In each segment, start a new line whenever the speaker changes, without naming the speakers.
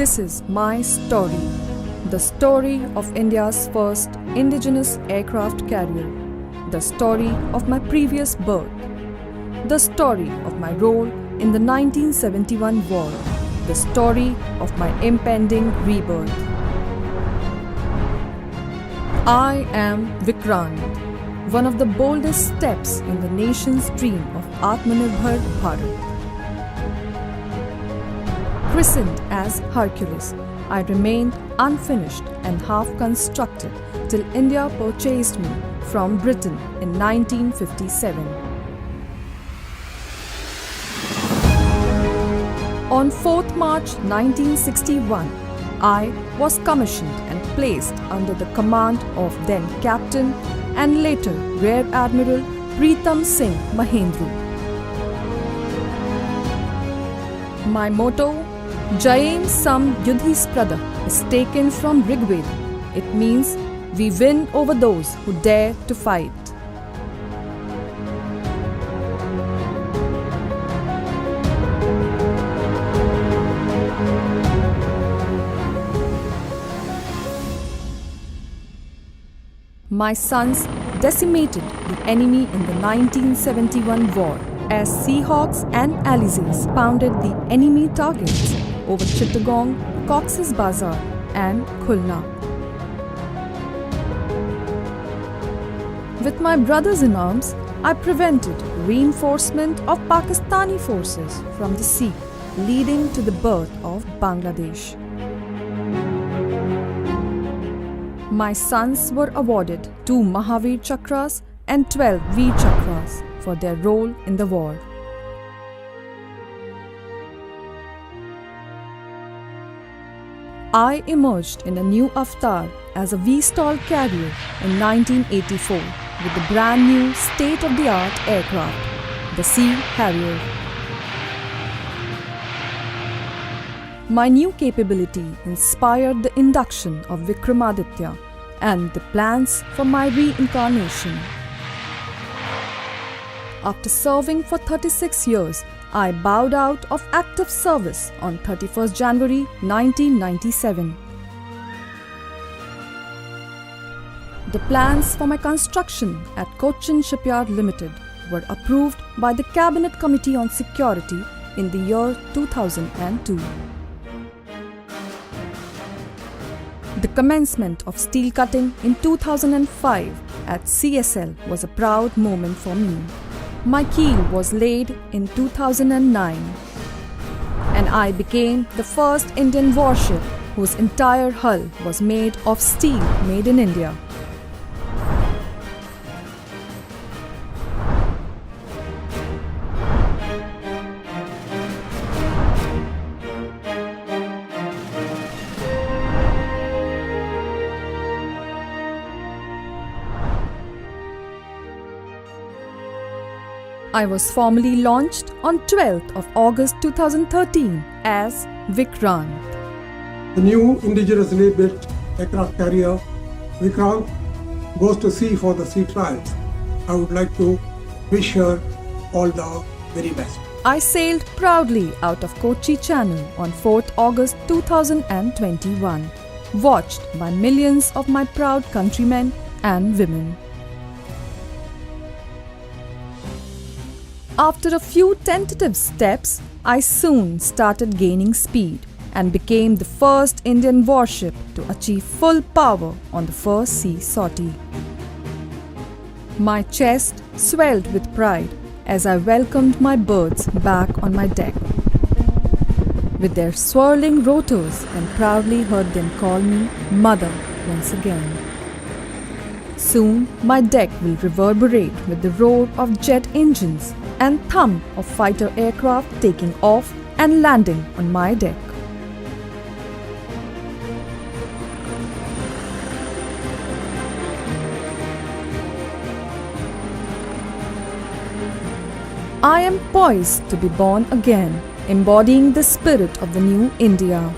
This is my story, the story of India's first indigenous aircraft carrier, the story of my previous birth, the story of my role in the 1971 war, the story of my impending rebirth. I am Vikrant, one of the boldest steps in the nation's dream of Atmanirbhar Bharat. Christened as Hercules, I remained unfinished and half-constructed till India purchased me from Britain in 1957. On 4th March 1961, I was commissioned and placed under the command of then Captain and later Rear Admiral Pritam Singh Mahendru. My motto, Jayema Saṁ Yudhi Spr, is taken from Rigveda. It means we win over those who dare to fight. My sons decimated the enemy in the 1971 war as Seahawks and Alizés pounded the enemy targets over Chittagong, Cox's Bazar and Khulna. With my brothers in arms, I prevented reinforcement of Pakistani forces from the sea, leading to the birth of Bangladesh. My sons were awarded 2 Mahavir Chakras and 12 Veer Chakras for their role in the war. I emerged in a new avatar as a VTOL carrier in 1984 with the brand new state-of-the-art aircraft, the Sea Harrier. My new capability inspired the induction of Vikramaditya and the plans for my reincarnation. After serving for 36 years, I bowed out of active service on 31st January 1997. The plans for my construction at Cochin Shipyard Limited were approved by the Cabinet Committee on Security in the year 2002. The commencement of steel cutting in 2005 at CSL was a proud moment for me. My keel was laid in 2009 and I became the first Indian warship whose entire hull was made of steel made in India. I was formally launched on 12th of August 2013 as Vikrant.
The new indigenously built aircraft carrier Vikrant goes to sea for the sea trials. I would like to wish her all the very best.
I sailed proudly out of Kochi Channel on 4th August 2021, watched by millions of my proud countrymen and women. After a few tentative steps, I soon started gaining speed and became the first Indian warship to achieve full power on the first sea sortie. My chest swelled with pride as I welcomed my birds back on my deck. With their swirling rotors, and proudly heard them call me Mother once again. Soon, my deck will reverberate with the roar of jet engines and thump of fighter aircraft taking off and landing on my deck. I am poised to be born again, embodying the spirit of the new India.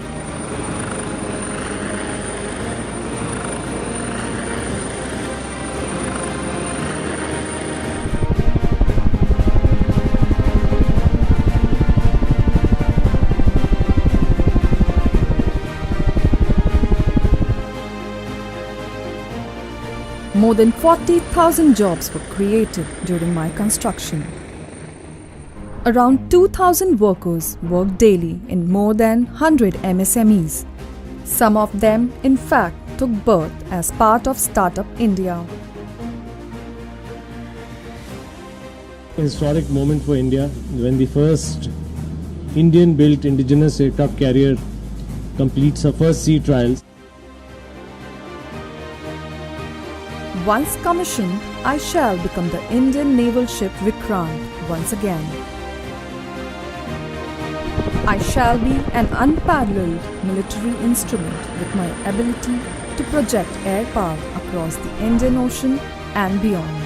More than 40,000 jobs were created during my construction. Around 2,000 workers work daily in more than 100 MSMEs. Some of them, in fact, took birth as part of Startup India.
Historic moment for India when the first Indian-built Indigenous Aircraft Carrier completes her first sea trials.
Once commissioned, I shall become the Indian naval ship Vikrant once again. I shall be an unparalleled military instrument with my ability to project air power across the Indian Ocean and beyond.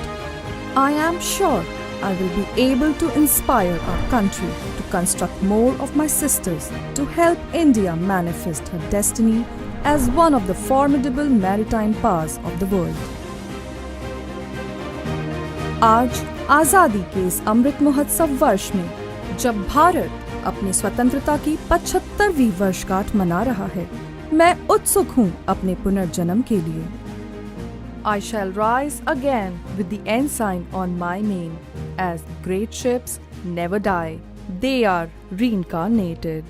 I am sure I will be able to inspire our country to construct more of my sisters to help India manifest her destiny as one of the formidable maritime powers of the world. आज आज़ादी के इस अमृत महोत्सव वर्ष में जब भारत अपनी स्वतंत्रता की 75वीं वर्षगांठ मना रहा है, मैं उत्सुक हूँ अपने पुनर्जन्म के लिए. I shall rise again with the ensign on my name, as great ships never die, they are reincarnated.